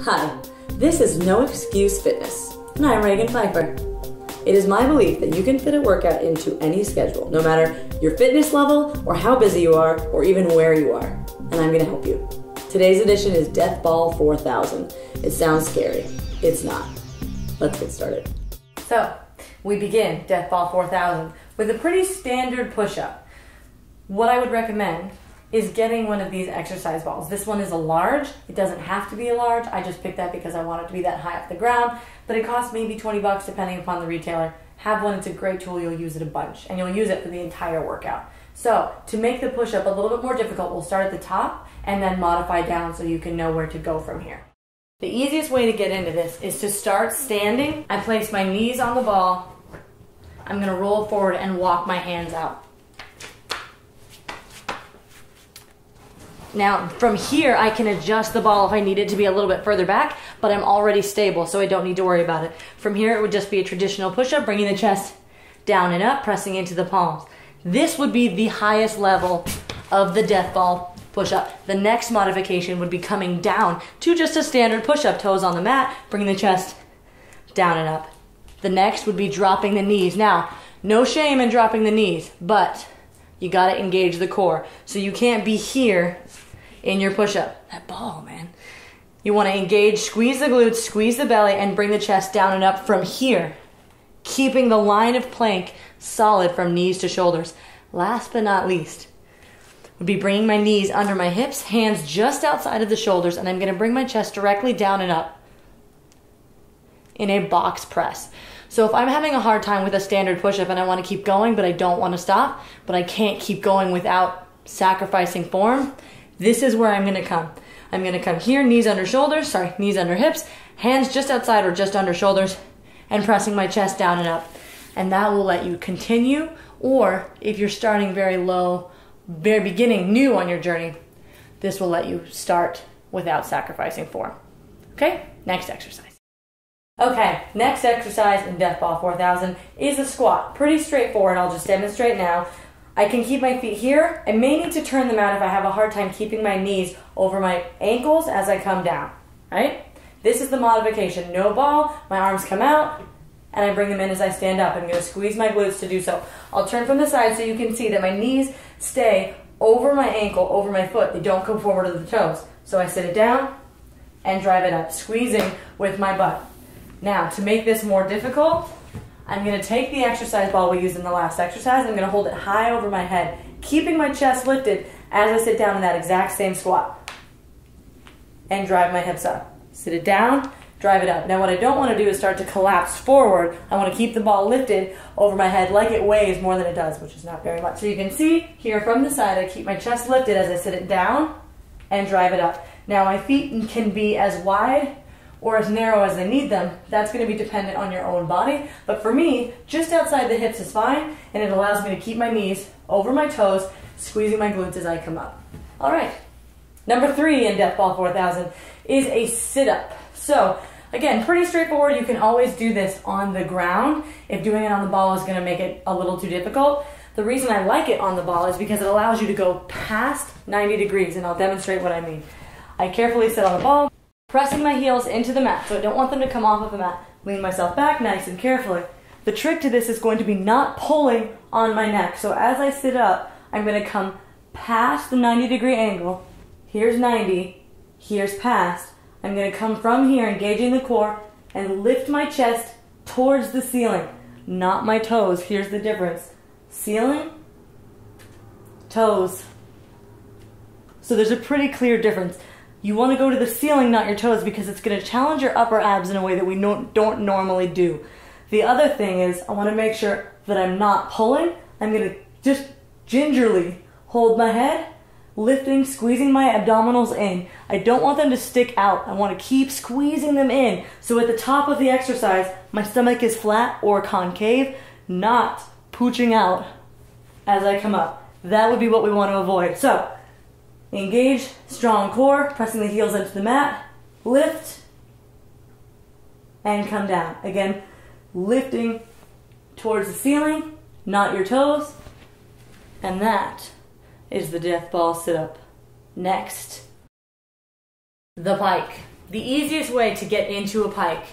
Hi, this is No Excuse Fitness, and I'm Reagan Piper. It is my belief that you can fit a workout into any schedule, no matter your fitness level or how busy you are or even where you are, and I'm going to help you. Today's edition is Death Ball 4000. It sounds scary. It's not. Let's get started. So, we begin Death Ball 4000 with a pretty standard push-up. What I would recommend is getting one of these exercise balls. This one is a large. It doesn't have to be a large. I just picked that because I want it to be that high off the ground, but it costs maybe 20 bucks depending upon the retailer. Have one, it's a great tool. You'll use it a bunch, and you'll use it for the entire workout. So, to make the push-up a little bit more difficult, we'll start at the top and then modify down so you can know where to go from here. The easiest way to get into this is to start standing. I place my knees on the ball. I'm going to roll forward and walk my hands out. Now, from here, I can adjust the ball if I need it to be a little bit further back, but I'm already stable, so I don't need to worry about it. From here, it would just be a traditional push-up, bringing the chest down and up, pressing into the palms. This would be the highest level of the death ball push-up. The next modification would be coming down to just a standard push-up, toes on the mat, bringing the chest down and up. The next would be dropping the knees. Now, no shame in dropping the knees, but you gotta engage the core. So you can't be here in your push-up. That ball, man. You wanna engage, squeeze the glutes, squeeze the belly, and bring the chest down and up from here, keeping the line of plank solid from knees to shoulders. Last but not least, would be bringing my knees under my hips, hands just outside of the shoulders, and I'm gonna bring my chest directly down and up in a box press. So if I'm having a hard time with a standard push-up and I want to keep going, but I don't want to stop, but I can't keep going without sacrificing form, this is where I'm going to come. I'm going to come here, knees under shoulders, knees under hips, hands just outside or just under shoulders, and pressing my chest down and up. And that will let you continue, or if you're starting very low, very beginning, new on your journey, this will let you start without sacrificing form. Okay, next exercise. Okay, next exercise in Death Ball 4000 is a squat. Pretty straightforward, I'll just demonstrate now. I can keep my feet here. I may need to turn them out if I have a hard time keeping my knees over my ankles as I come down, right? This is the modification. No ball, my arms come out, and I bring them in as I stand up. I'm gonna squeeze my glutes to do so. I'll turn from the side so you can see that my knees stay over my ankle, over my foot. They don't come forward to the toes. So I sit it down and drive it up, squeezing with my butt. Now, to make this more difficult, I'm going to take the exercise ball we used in the last exercise. I'm going to hold it high over my head, keeping my chest lifted as I sit down in that exact same squat. And drive my hips up. Sit it down, drive it up. Now, what I don't want to do is start to collapse forward. I want to keep the ball lifted over my head like it weighs more than it does, which is not very much. So you can see here from the side, I keep my chest lifted as I sit it down and drive it up. Now, my feet can be as wide or as narrow as they need them. That's going to be dependent on your own body. But for me, just outside the hips is fine, and it allows me to keep my knees over my toes, squeezing my glutes as I come up. All right. Number 3 in Death Ball 4000 is a sit-up. So, again, pretty straightforward. You can always do this on the ground if doing it on the ball is going to make it a little too difficult. The reason I like it on the ball is because it allows you to go past 90 degrees, and I'll demonstrate what I mean. I carefully sit on the ball, pressing my heels into the mat, so I don't want them to come off of the mat. Lean myself back nice and carefully. The trick to this is going to be not pulling on my neck. So as I sit up, I'm going to come past the 90-degree angle. Here's 90, here's past. I'm going to come from here, engaging the core, and lift my chest towards the ceiling, not my toes. Here's the difference. Ceiling, toes. So there's a pretty clear difference. You want to go to the ceiling, not your toes, because it's going to challenge your upper abs in a way that we don't normally do. The other thing is I want to make sure that I'm not pulling. I'm going to just gingerly hold my head, lifting, squeezing my abdominals in. I don't want them to stick out. I want to keep squeezing them in. So at the top of the exercise, my stomach is flat or concave, not pooching out as I come up. That would be what we want to avoid. So, engage, strong core, pressing the heels into the mat, lift, and come down. Again, lifting towards the ceiling, not your toes, and that is the death ball sit-up. Next, the pike. the easiest way to get into a pike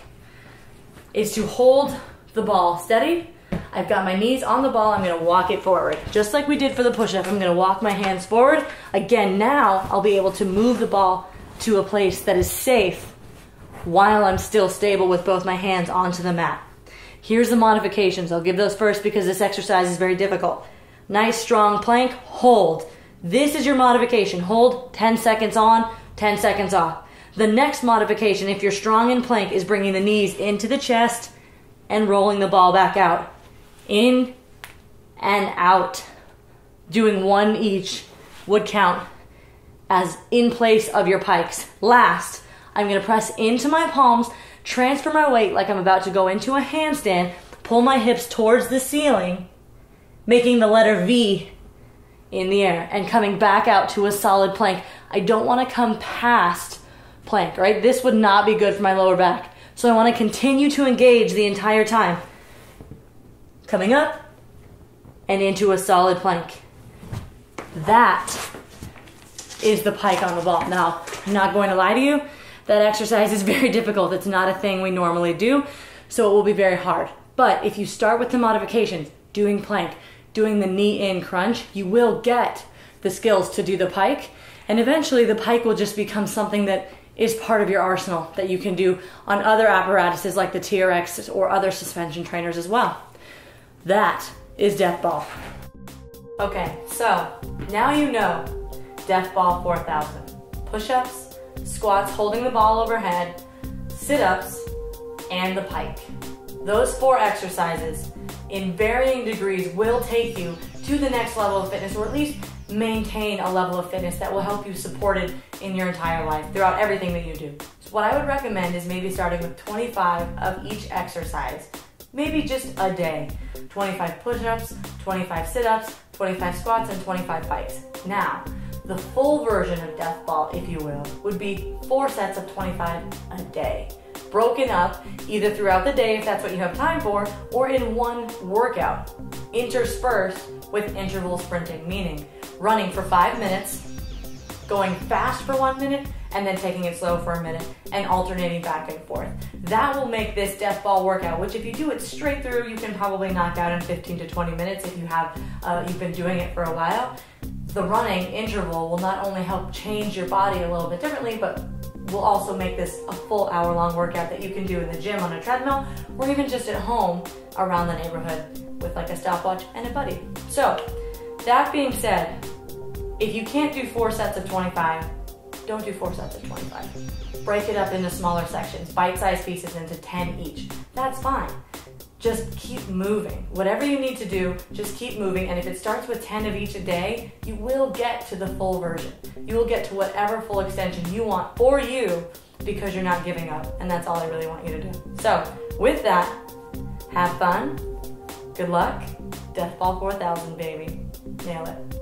is to hold the ball steady. I've got my knees on the ball. I'm going to walk it forward. Just like we did for the push-up, I'm going to walk my hands forward. Again, now I'll be able to move the ball to a place that is safe while I'm still stable with both my hands onto the mat. Here's the modifications. I'll give those first because this exercise is very difficult. Nice strong plank, hold. This is your modification. Hold 10 seconds on, 10 seconds off. The next modification, if you're strong in plank, is bringing the knees into the chest and rolling the ball back out. In and out. Doing one each would count as in place of your pikes. Last, I'm going to press into my palms, transfer my weight like I'm about to go into a handstand, pull my hips towards the ceiling, making the letter V in the air, and coming back out to a solid plank. I don't want to come past plank, right? This would not be good for my lower back. So I want to continue to engage the entire time. Coming up and into a solid plank. That is the pike on the ball. Now, I'm not going to lie to you, that exercise is very difficult. It's not a thing we normally do, so it will be very hard. But if you start with the modifications, doing plank, doing the knee-in crunch, you will get the skills to do the pike, and eventually the pike will just become something that is part of your arsenal that you can do on other apparatuses like the TRX or other suspension trainers as well. That is death ball. Okay, so now you know death ball 4,000. Push-ups, squats holding the ball overhead, sit-ups, and the pike. Those 4 exercises in varying degrees will take you to the next level of fitness, or at least maintain a level of fitness that will help you support it in your entire life throughout everything that you do. So what I would recommend is maybe starting with 25 of each exercise, maybe just a day. 25 push-ups, 25 sit-ups, 25 squats, and 25 pikes. Now, the full version of death ball, if you will, would be 4 sets of 25 a day, broken up either throughout the day if that's what you have time for, or in one workout, interspersed with interval sprinting, meaning running for 5 minutes, going fast for 1 minute, and then taking it slow for a minute, and alternating back and forth. That will make this death ball workout, which if you do it straight through, you can probably knock out in 15 to 20 minutes if you have, you've been doing it for a while. The running interval will not only help change your body a little bit differently, but will also make this a full hour-long workout that you can do in the gym on a treadmill, or even just at home around the neighborhood with like a stopwatch and a buddy. So, that being said, if you can't do 4 sets of 25, don't do 4 sets of 25. Break it up into smaller sections, bite-sized pieces into 10 each. That's fine. Just keep moving. Whatever you need to do, just keep moving. And if it starts with 10 of each a day, you will get to the full version. You will get to whatever full extension you want for you because you're not giving up. And that's all I really want you to do. So with that, have fun. Good luck. Death ball 4,000, baby. Nail it.